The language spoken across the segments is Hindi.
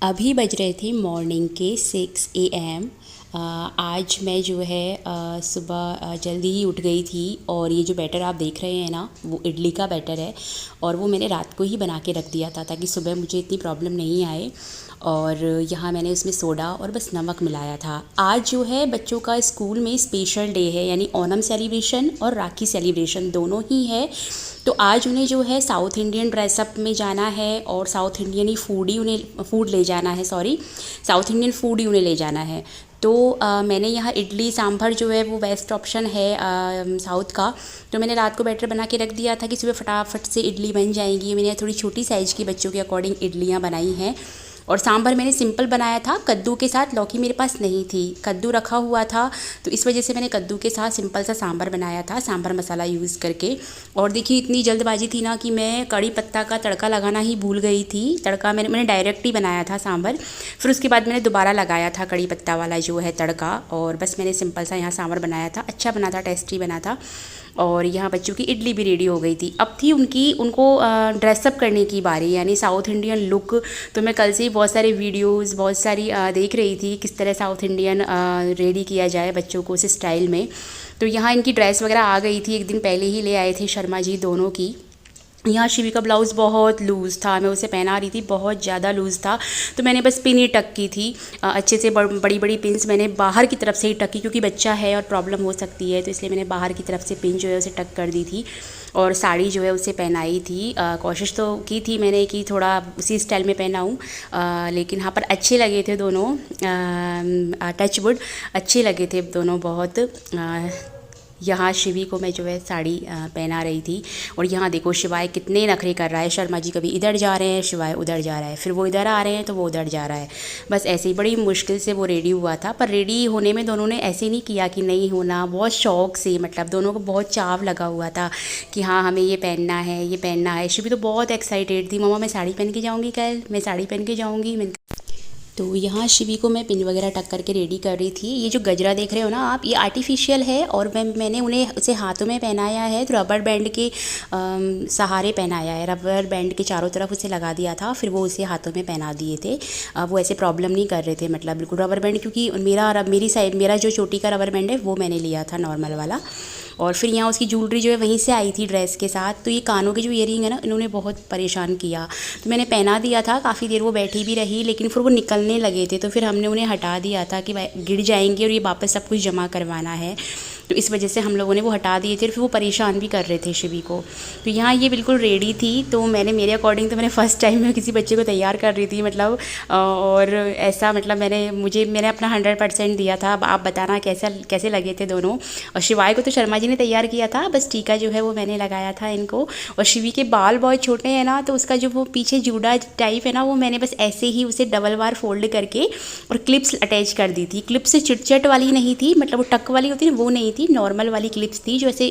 अभी बज रहे थे मॉर्निंग के 6 AM। आज मैं जो है सुबह जल्दी ही उठ गई थी। और ये जो बैटर आप देख रहे हैं ना, वो इडली का बैटर है। और वो मैंने रात को ही बना के रख दिया था ताकि सुबह मुझे इतनी प्रॉब्लम नहीं आए। और यहाँ मैंने उसमें सोडा और बस नमक मिलाया था। आज जो है बच्चों का स्कूल में स्पेशल डे है, यानी ओणम सेलिब्रेशन और राखी सेलिब्रेशन दोनों ही है। तो आज उन्हें जो है साउथ इंडियन ड्रेसअप में जाना है और साउथ इंडियन ही फूड ले जाना है, साउथ इंडियन फूड ही उन्हें ले जाना है। तो मैंने यहाँ इडली सांभर जो है वो बेस्ट ऑप्शन है साउथ का। तो मैंने रात को बैटर बना के रख दिया था कि सुबह फटाफट से इडली बन जाएंगी। मैंने थोड़ी छोटी साइज़ की बच्चों के अकॉर्डिंग इडलियाँ बनाई हैं। और सांभर मैंने सिंपल बनाया था कद्दू के साथ। लौकी मेरे पास नहीं थी, कद्दू रखा हुआ था, तो इस वजह से मैंने कद्दू के साथ सिंपल सा सांभर बनाया था, सांभर मसाला यूज़ करके। और देखिए इतनी जल्दबाजी थी ना कि मैं कड़ी पत्ता का तड़का लगाना ही भूल गई थी। तड़का मैंने डायरेक्ट ही बनाया था सांभर, फिर उसके बाद मैंने दोबारा लगाया था कड़ी पत्ता वाला जो है तड़का। और बस मैंने सिंपल सा यहाँ सांभर बनाया था, अच्छा बना था, टेस्टी बना था। और यहाँ बच्चों की इडली भी रेडी हो गई थी। अब थी उनको ड्रेसअप करने की बारी, यानी साउथ इंडियन लुक। तो मैं कल से ही बहुत सारे वीडियोस बहुत सारी देख रही थी किस तरह साउथ इंडियन रेडी किया जाए बच्चों को उस स्टाइल में। तो यहाँ इनकी ड्रेस वगैरह आ गई थी, एक दिन पहले ही ले आए थे शर्मा जी दोनों की। यहाँ शिवी का ब्लाउज़ बहुत लूज़ था, मैं उसे पहना रही थी, बहुत ज़्यादा लूज़ था। तो मैंने बस पिन ही टक की थी अच्छे से। बड़ी बड़ी पिन्स मैंने बाहर की तरफ से ही टक की, क्योंकि बच्चा है और प्रॉब्लम हो सकती है, तो इसलिए मैंने बाहर की तरफ से पिन जो है उसे टक कर दी थी। और साड़ी जो है उसे पहनाई थी। कोशिश तो की थी मैंने कि थोड़ा उसी स्टाइल में पहनाऊँ, लेकिन यहाँ पर अच्छे लगे थे दोनों। टचवुड अच्छे लगे थे दोनों बहुत। यहाँ शिवी को मैं जो है साड़ी पहना रही थी। और यहाँ देखो शिवाय कितने नखरे कर रहा है। शर्मा जी कभी इधर जा रहे हैं, शिवाय उधर जा रहा है, फिर वो इधर आ रहे हैं तो वो उधर जा रहा है। बस ऐसे ही बड़ी मुश्किल से वो रेडी हुआ था। पर रेडी होने में दोनों ने ऐसे नहीं किया कि नहीं होना, बहुत शौक से, मतलब दोनों को बहुत चाव लगा हुआ था कि हाँ हमें ये पहनना है, ये पहनना है। शिवी तो बहुत एक्साइटेड थी, मम्मा मैं साड़ी पहन के जाऊँगी, कल मैं साड़ी पहन के जाऊँगी। तो यहाँ शिवी को मैं पिन वगैरह टक करके रेडी कर रही थी। ये जो गजरा देख रहे हो ना आप, ये आर्टिफिशियल है और मैंने उसे हाथों में पहनाया है, तो रबर बैंड के सहारे पहनाया है। रबर बैंड के चारों तरफ उसे लगा दिया था, फिर वो उसे हाथों में पहना दिए थे। वो ऐसे प्रॉब्लम नहीं कर रहे थे, मतलब बिल्कुल रबर बैंड, क्योंकि मेरा जो चोटी का रबर बैंड है वो मैंने लिया था नॉर्मल वाला। और फिर यहाँ उसकी ज्वेलरी जो है वहीं से आई थी ड्रेस के साथ। तो ये कानों के जो ईयरिंग है ना, इन्होंने बहुत परेशान किया। तो मैंने पहना दिया था, काफ़ी देर वो बैठी भी रही, लेकिन फिर वो निकलने लगे थे, तो फिर हमने उन्हें हटा दिया था कि गिर जाएंगे और ये वापस सब कुछ जमा करवाना है। तो इस वजह से हम लोगों ने वो हटा दिए थे। फिर वो परेशान भी कर रहे थे शिवी को। तो यहाँ ये बिल्कुल रेडी थी। तो मैंने मेरे अकॉर्डिंग तो मैंने फ़र्स्ट टाइम में किसी बच्चे को तैयार कर रही थी, मतलब और ऐसा, मतलब मैंने अपना 100% दिया था। अब आप बताना कैसे लगे थे दोनों। और शिवाय को तो शर्मा जी ने तैयार किया था, बस टीका जो है वो मैंने लगाया था इनको। और शिवी के बाल बहुत छोटे हैं ना, तो उसका जो वो पीछे जूड़ा टाइप है ना, वो मैंने बस ऐसे ही उसे डबल बार फोल्ड करके और क्लिप्स अटैच कर दी थी। क्लिप्स से चिटचट वाली नहीं थी, मतलब वो टक वाली होती है वो नहीं थी, नॉर्मल वाली क्लिप्स थी जो ऐसे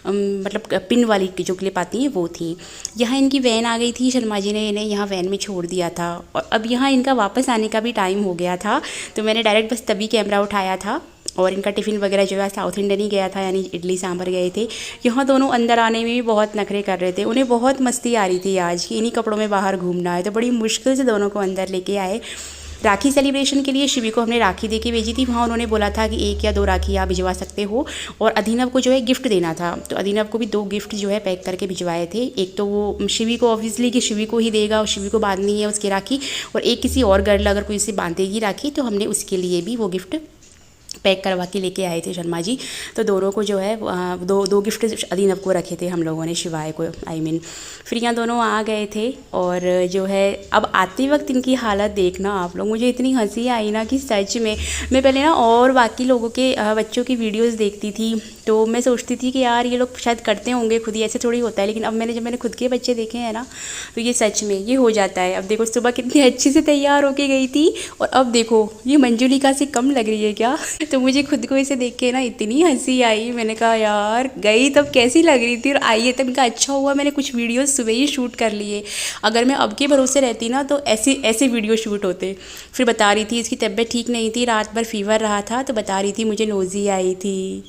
मतलब पिन वाली जो क्लिप आती है वो थी। यहाँ इनकी वैन आ गई थी, शर्मा जी ने इन्हें यहाँ वैन में छोड़ दिया था। और अब यहाँ इनका वापस आने का भी टाइम हो गया था, तो मैंने डायरेक्ट बस तभी कैमरा उठाया था। और इनका टिफ़िन वगैरह जो है साउथ इंडियन ही गया था, यानी इडली सांभर गए थे। यहाँ दोनों अंदर आने में भी बहुत नखरे कर रहे थे, उन्हें बहुत मस्ती आ रही थी आज कि इन्हीं कपड़ों में बाहर घूमना है। तो बड़ी मुश्किल से दोनों को अंदर लेके आए। राखी सेलिब्रेशन के लिए शिवी को हमने राखी दे के भेजी थी। वहाँ उन्होंने बोला था कि 1 या 2 राखी आप भिजवा सकते हो। और अभिनव को जो है गिफ्ट देना था, तो अभिनव को भी 2 गिफ्ट जो है पैक करके भिजवाए थे। एक तो वो शिवी को, ऑब्वियसली कि शिवी को ही देगा और शिवी को बांधनी है उसकी राखी। और एक किसी और गर्ल अगर कोई उसे बांधेगी राखी, तो हमने उसके लिए भी वो गिफ्ट पैक करवा के लेके आए थे शर्मा जी। तो दोनों को जो है दो गिफ्ट अदीनव को रखे थे हम लोगों ने, शिवाय को फिर यहाँ दोनों आ गए थे। और जो है अब आते वक्त इनकी हालत देखना आप लोग, मुझे इतनी हंसी आई ना कि सच में। मैं पहले ना और बाकी लोगों के बच्चों की वीडियोज़ देखती थी, तो मैं सोचती थी कि यार ये लोग शायद करते होंगे खुद ही, ऐसे थोड़ी होता है। लेकिन अब जब मैंने खुद के बच्चे देखे हैं ना, तो ये सच में ये हो जाता है। अब देखो सुबह कितनी अच्छे से तैयार होके गई थी, और अब देखो ये मंजुलिका से कम लग रही है क्या। तो मुझे खुद को इसे देख के ना इतनी हंसी आई। मैंने कहा यार गई तब कैसी लग रही थी और आई है तब इनका अच्छा हुआ मैंने कुछ वीडियोस सुबह ही शूट कर लिए। अगर मैं अब के भरोसे रहती ना तो ऐसे वीडियो शूट होते। फिर बता रही थी इसकी तबीयत ठीक नहीं थी, रात भर फीवर रहा था, तो बता रही थी मुझे नोज़ी आई थी।